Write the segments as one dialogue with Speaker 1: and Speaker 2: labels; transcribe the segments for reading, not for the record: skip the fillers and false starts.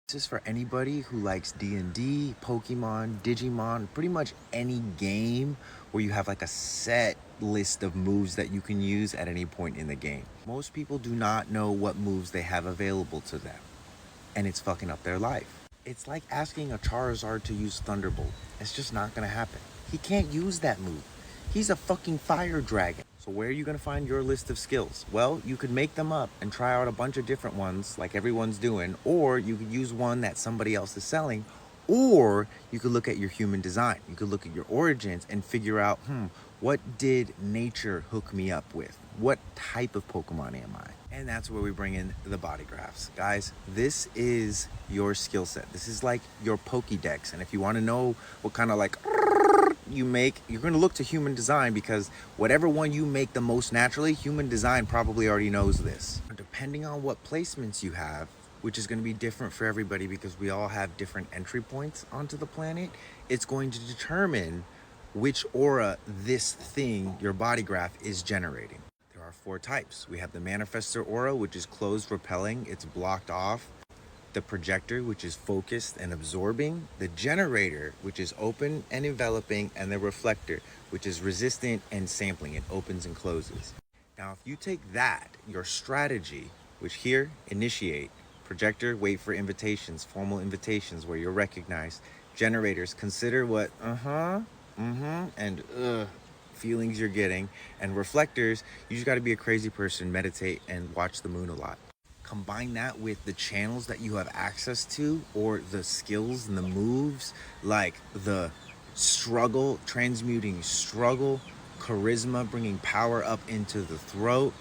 Speaker 1: This is for anybody who likes D&D, Pokemon, Digimon, pretty much any game where you have like a set list of moves that you can use at any point in the game. Most people do not know what moves they have available to them, and it's fucking up their life. It's like asking a Charizard to use Thunderbolt. It's just not gonna happen. He can't use that move. He's a fucking fire dragon. So where are you gonna find your list of skills? Well, you could make them up and try out a bunch of different ones like everyone's doing, or you could use one that somebody else is selling, or you could look at your human design. You could look at your origins and figure out, what did nature hook me up with? What type of Pokemon am I? And that's where we bring in the body graphs. Guys, this is your skill set. This is like your Pokédex. And if you want to know what kind of like you make, you're going to look to human design, because whatever one you make the most naturally, human design probably already knows this. Depending on what placements you have, which is going to be different for everybody because we all have different entry points onto the planet, it's going to determine which aura this thing, your body graph, is generating. There are 4 types. We have the manifestor aura, which is closed, repelling, it's blocked off. The projector, which is focused and absorbing. The generator, which is open and enveloping. And the reflector, which is resistant and sampling, it opens and closes. Now, if you take that, your strategy, which here, initiate. Projector, wait for invitations, formal invitations where you're recognized. Generators, consider what and feelings you're getting. And reflectors, you just got to be a crazy person, meditate, and watch the moon a lot. Combine that with the channels that you have access to, or the skills and the moves, like the struggle, transmuting struggle, charisma, bringing power up into the throat,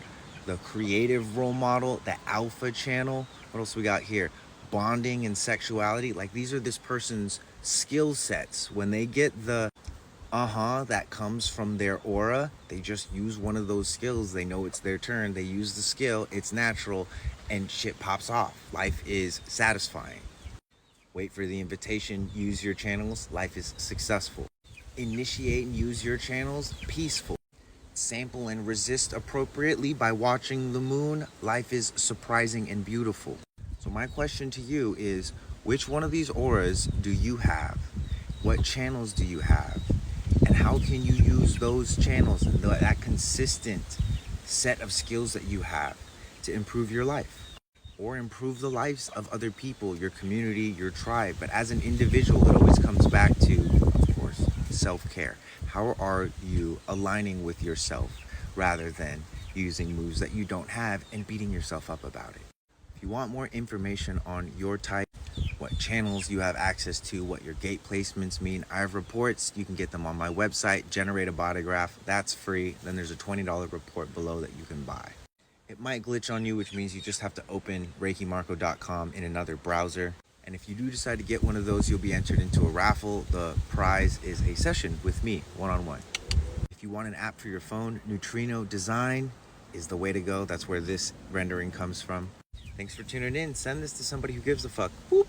Speaker 1: the creative role model, the alpha channel. What else we got here? Bonding and sexuality. Like, these are this person's skill sets. When they get the that comes from their aura, they just use one of those skills. They know it's their turn, they use the skill, it's natural, and shit pops off. Life is satisfying. Wait for the invitation, use your channels, life is successful. Initiate and use your channels, peaceful. Sample and resist appropriately by watching the moon, life is surprising and beautiful. So my question to you is, which one of these auras do you have? What channels do you have? And how can you use those channels and that consistent set of skills that you have to improve your life or improve the lives of other people, your community, your tribe? But as an individual, it always comes back to, of course, self-care. How are you aligning with yourself rather than using moves that you don't have and beating yourself up about it? If you want more information on your type, what channels you have access to, what your gate placements mean, I have reports. You can get them on my website, generate a body graph. That's free. Then there's a $20 report below that you can buy. It might glitch on you, which means you just have to open ReikiMarco.com in another browser. And if you do decide to get one of those, you'll be entered into a raffle. The prize is a session with me, one-on-one. If you want an app for your phone, Neutrino Design is the way to go. That's where this rendering comes from. Thanks for tuning in. Send this to somebody who gives a fuck. Boop.